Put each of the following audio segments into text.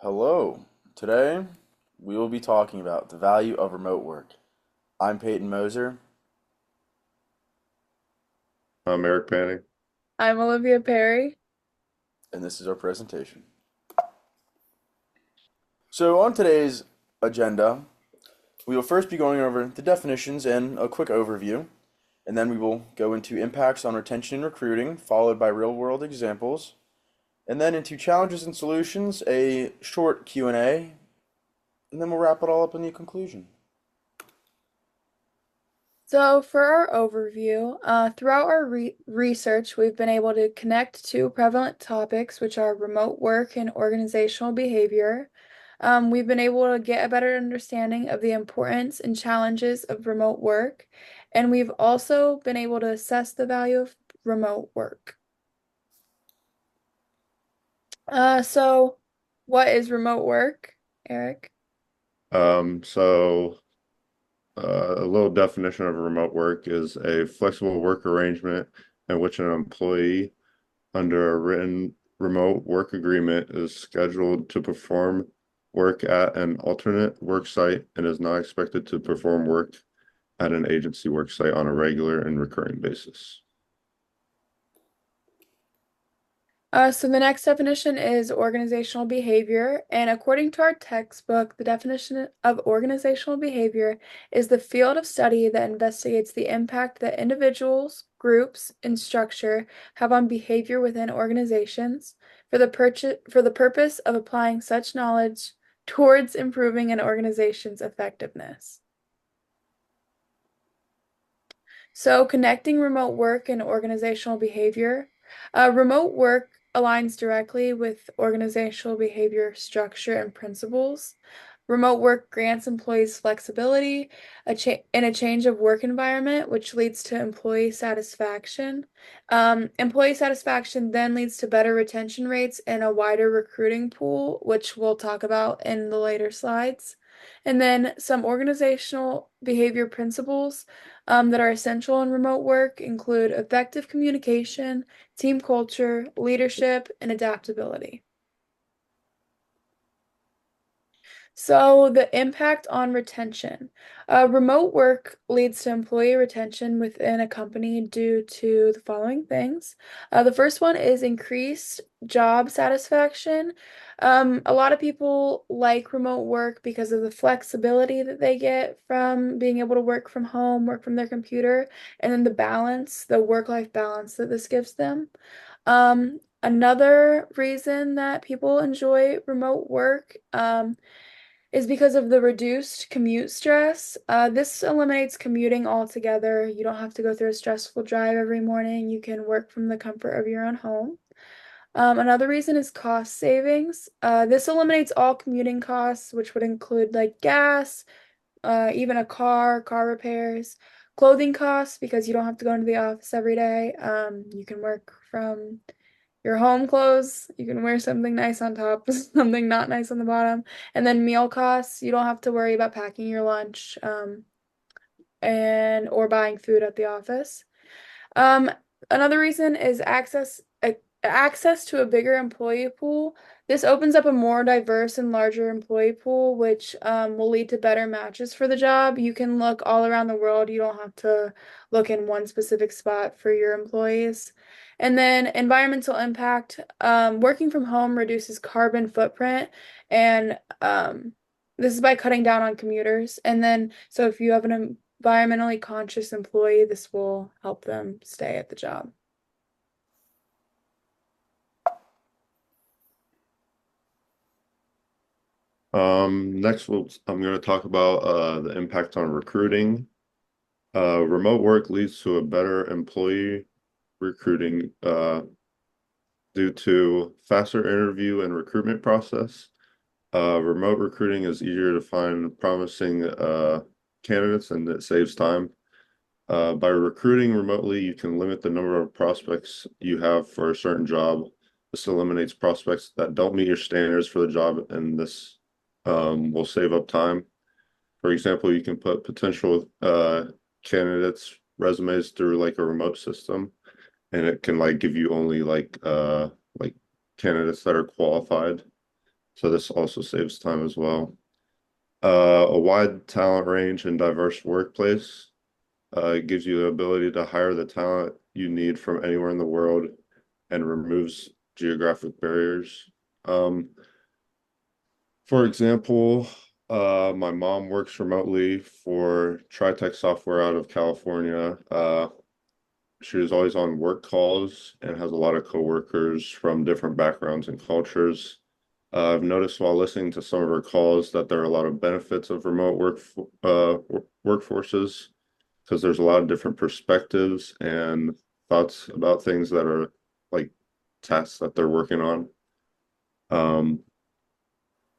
Hello. Today we will be talking about the value of remote work. I'm Peyton Moser, I'm Eric Panning. I'm Olivia Perry. and this is our presentation. So, on today's agenda, we will first be going over the definitions and a quick overview, and then we will go into impacts on retention and recruiting, followed by real-world examples, and then into challenges and solutions, a short Q&A, and then we'll wrap it all up in the conclusion. So, for our overview, throughout our research, we've been able to connect two prevalent topics, which are remote work and organizational behavior. We've been able to get a better understanding of the importance and challenges of remote work, and we've also been able to assess the value of remote work. So what is remote work, Eric? Um, so, a little definition of remote work is a flexible work arrangement in which an employee, under a written remote work agreement, is scheduled to perform work at an alternate work site and is not expected to perform work at an agency work site on a regular and recurring basis. So the next definition is organizational behavior, and according to our textbook, the definition of organizational behavior is the field of study that investigates the impact that individuals, groups, and structure have on behavior within organizations for the purpose of applying such knowledge towards improving an organization's effectiveness. So, connecting remote work and organizational behavior. Remote work aligns directly with organizational behavior structure and principles. Remote work grants employees flexibility in a change of work environment, which leads to employee satisfaction. Employee satisfaction then leads to better retention rates and a wider recruiting pool, which we'll talk about in the later slides. And then some organizational behavior principles that are essential in remote work include effective communication, team culture, leadership, and adaptability. So, the impact on retention. Remote work leads to employee retention within a company due to the following things. The first one is increased job satisfaction. A lot of people like remote work because of the flexibility that they get from being able to work from home, work from their computer, and then the balance, the work-life balance that this gives them. Another reason that people enjoy remote work, is because of the reduced commute stress. This eliminates commuting altogether. You don't have to go through a stressful drive every morning. You can work from the comfort of your own home. Another reason is cost savings. This eliminates all commuting costs, which would include like gas, even a car repairs, clothing costs, because you don't have to go into the office every day. You can work from your home clothes. You can wear something nice on top, something not nice on the bottom. And then meal costs, you don't have to worry about packing your lunch, and or buying food at the office. Um, Another reason is access to a bigger employee pool. This opens up a more diverse and larger employee pool, which will lead to better matches for the job. You can look all around the world. You don't have to look in one specific spot for your employees. And then environmental impact. Working from home reduces carbon footprint, and this is by cutting down on commuters. And then, so if you have an environmentally conscious employee, this will help them stay at the job. Next, I'm going to talk about the impact on recruiting. Remote work leads to a better employee recruiting due to faster interview and recruitment process. Remote recruiting is easier to find promising candidates and it saves time. By recruiting remotely, you can limit the number of prospects you have for a certain job. This eliminates prospects that don't meet your standards for the job, and this will save up time. For example, you can put potential candidates' resumes through like a remote system, and it can like give you only like candidates that are qualified. So this also saves time as well. A wide talent range and diverse workplace gives you the ability to hire the talent you need from anywhere in the world and removes geographic barriers. Um, for example, my mom works remotely for TriTech Software out of California. She is always on work calls and has a lot of coworkers from different backgrounds and cultures. I've noticed while listening to some of her calls that there are a lot of benefits of remote workforces because there's a lot of different perspectives and thoughts about things that are like tasks that they're working on. Um,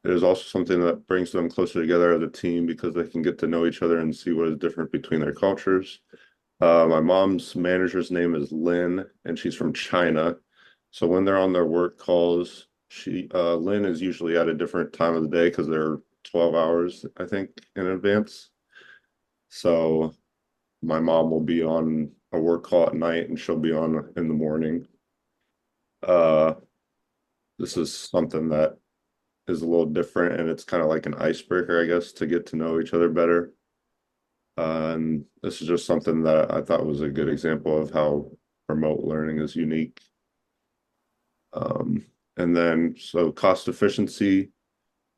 it is also something that brings them closer together as a team because they can get to know each other and see what is different between their cultures. My mom's manager's name is Lynn, and she's from China. So when they're on their work calls, Lynn is usually at a different time of the day because they're 12 hours, I think, in advance. So my mom will be on a work call at night and she'll be on in the morning. Uh, this is something that is a little different and it's kind of like an icebreaker, I guess, to get to know each other better. And this is just something that I thought was a good example of how remote learning is unique. Um, and then, so cost efficiency,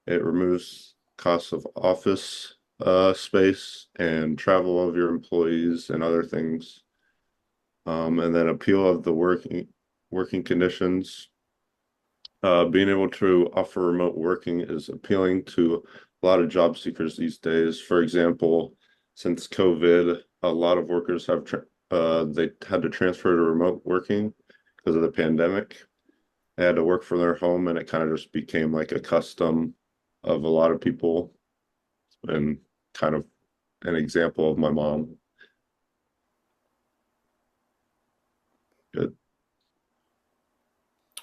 it removes costs of office space and travel of your employees and other things. And then appeal of the working conditions. Being able to offer remote working is appealing to a lot of job seekers these days. For example, since COVID, a lot of workers have they had to transfer to remote working because of the pandemic. They had to work from their home, and it kind of just became like a custom of a lot of people, and kind of an example of my mom. Good.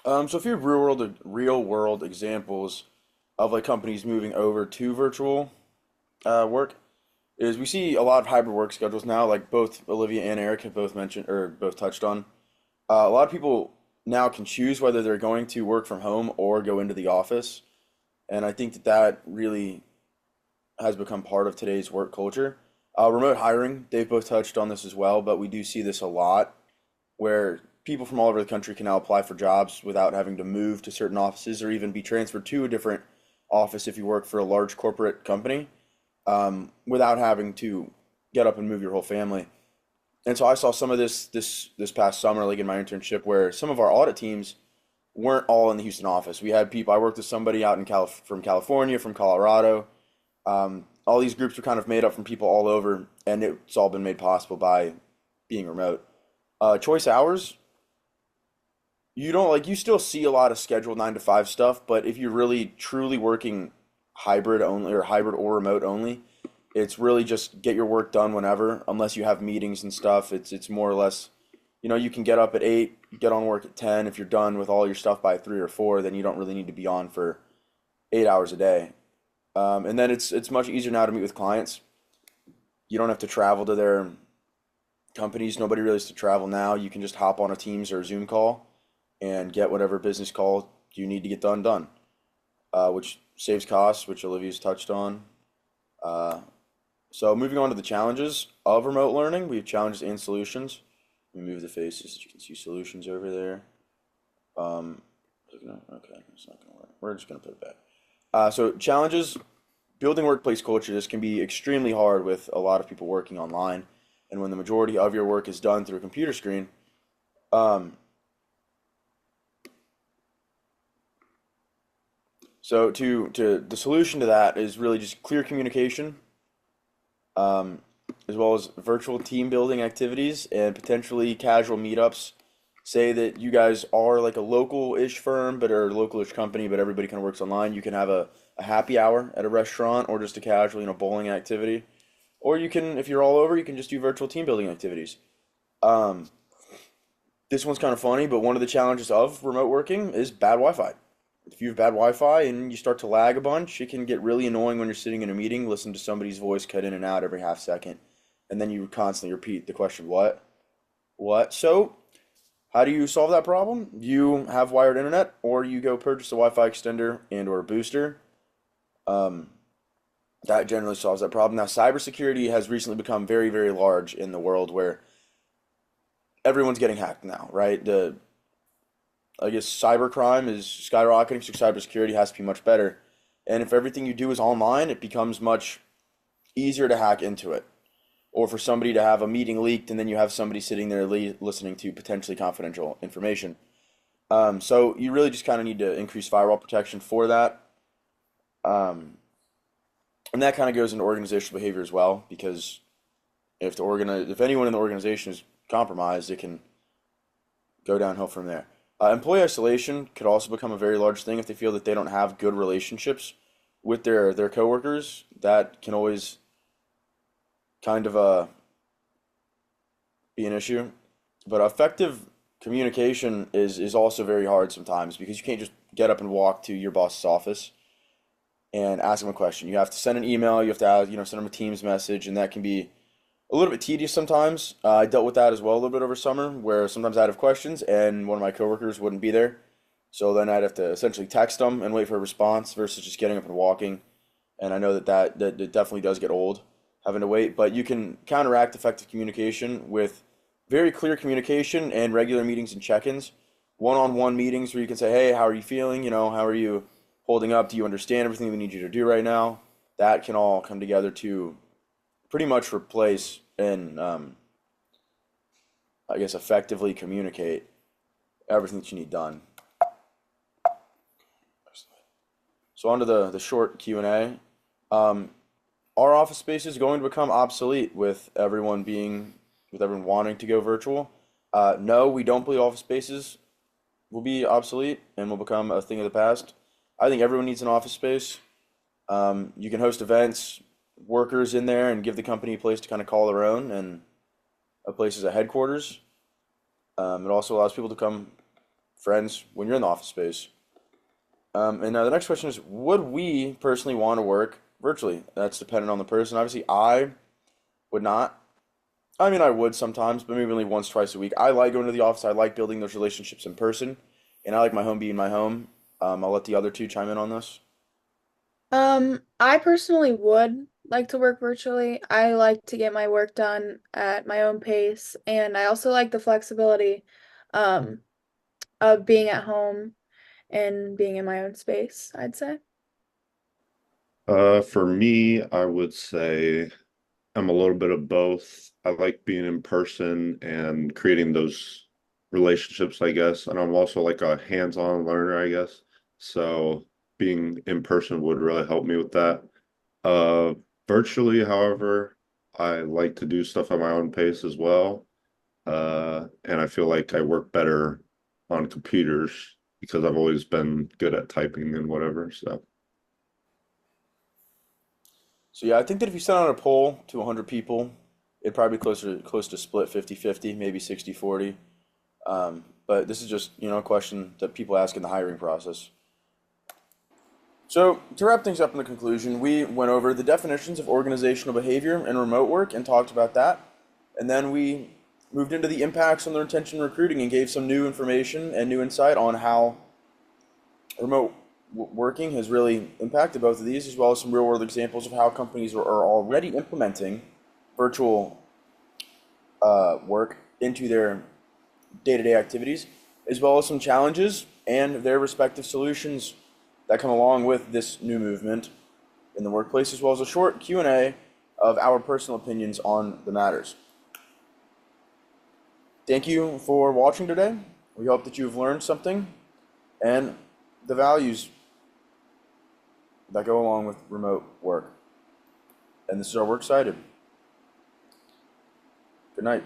So a few real world examples of like companies moving over to virtual work is we see a lot of hybrid work schedules now, like both Olivia and Eric have both mentioned or both touched on. A lot of people now can choose whether they're going to work from home or go into the office, and I think that that really has become part of today's work culture. Remote hiring, they've both touched on this as well, but we do see this a lot where people from all over the country can now apply for jobs without having to move to certain offices or even be transferred to a different office if you work for a large corporate company, without having to get up and move your whole family. And so I saw some of this past summer, like in my internship, where some of our audit teams weren't all in the Houston office. We had people. I worked with somebody out in from California, from Colorado. All these groups were kind of made up from people all over, and it's all been made possible by being remote. Choice hours, you don't like you still see a lot of scheduled 9 to 5 stuff, but if you're really truly working hybrid only or hybrid or remote only, it's really just get your work done whenever, unless you have meetings and stuff. It's more or less, you can get up at 8, get on work at 10. If you're done with all your stuff by 3 or 4, then you don't really need to be on for 8 hours a day. And then it's much easier now to meet with clients. You don't have to travel to their companies. Nobody really has to travel now. You can just hop on a Teams or a Zoom call and get whatever business call you need to get done, which saves costs, which Olivia's touched on. Uh, so moving on to the challenges of remote learning, we have challenges and solutions. Let me move the faces so you can see solutions over there. Okay, it's not gonna work. We're just gonna put it back. So challenges, building workplace culture. This can be extremely hard with a lot of people working online, and when the majority of your work is done through a computer screen. Um, so to the solution to that is really just clear communication, um, as well as virtual team building activities and potentially casual meetups. Say that you guys are like a local-ish firm, but or a local-ish company, but everybody kind of works online. You can have a happy hour at a restaurant or just a casual, bowling activity. Or you can, if you're all over, you can just do virtual team building activities. Um, this one's kind of funny, but one of the challenges of remote working is bad Wi-Fi. If you have bad Wi-Fi and you start to lag a bunch, it can get really annoying when you're sitting in a meeting, listen to somebody's voice cut in and out every half second, and then you constantly repeat the question, what? What? So How do you solve that problem? You have wired internet, or you go purchase a Wi-Fi extender and or booster. Um, that generally solves that problem. Now, cybersecurity has recently become very, very large in the world where everyone's getting hacked now, right? I guess cybercrime is skyrocketing, so cybersecurity has to be much better. And if everything you do is online, it becomes much easier to hack into it. Or for somebody to have a meeting leaked and then you have somebody sitting there listening to potentially confidential information. So you really just kind of need to increase firewall protection for that. Um, and that kind of goes into organizational behavior as well, because if anyone in the organization is compromised, it can go downhill from there. Employee isolation could also become a very large thing if they feel that they don't have good relationships with their coworkers. That can always kind of be an issue. But effective communication is also very hard sometimes because you can't just get up and walk to your boss's office and ask them a question. You have to send an email, you have to send them a Teams message, and that can be a little bit tedious sometimes. I dealt with that as well a little bit over summer, where sometimes I'd have questions and one of my coworkers wouldn't be there. So then I'd have to essentially text them and wait for a response versus just getting up and walking. And I know that it definitely does get old having to wait, but you can counteract effective communication with very clear communication and regular meetings and check-ins, one-on-one meetings where you can say, "Hey, how are you feeling? How are you holding up? Do you understand everything we need you to do right now?" That can all come together to pretty much replace and I guess effectively communicate everything that you need done. So on to the short Q&A. Are office spaces going to become obsolete with everyone wanting to go virtual? No, we don't believe office spaces will be obsolete and will become a thing of the past. I think everyone needs an office space. You can host events, workers in there, and give the company a place to kind of call their own and a place as a headquarters. It also allows people to become friends when you're in the office space. And now the next question is, would we personally want to work virtually? That's dependent on the person. Obviously, I would not. I mean, I would sometimes, but maybe only once, twice a week. I like going to the office. I like building those relationships in person, and I like my home being my home. I'll let the other two chime in on this. I personally would like to work virtually. I like to get my work done at my own pace, and I also like the flexibility, um, of being at home and being in my own space, I'd say. For me, I would say I'm a little bit of both. I like being in person and creating those relationships, I guess. And I'm also like a hands-on learner, I guess. So being in person would really help me with that. Uh, Virtually, however, I like to do stuff at my own pace as well. And I feel like I work better on computers because I've always been good at typing and whatever. So, So yeah, I think that if you sent out a poll to 100 people, it'd probably be close to split 50-50, maybe 60-40. But this is just, a question that people ask in the hiring process. So to wrap things up in the conclusion, we went over the definitions of organizational behavior and remote work and talked about that. And then we moved into the impacts on the retention and recruiting and gave some new information and new insight on how remote working has really impacted both of these, as well as some real world examples of how companies are already implementing virtual work into their day-to-day activities, as well as some challenges and their respective solutions that come along with this new movement in the workplace, as well as a short Q&A of our personal opinions on the matters. Thank you for watching today. We hope that you've learned something and the values that go along with remote work. And this is our Works Cited. Good night.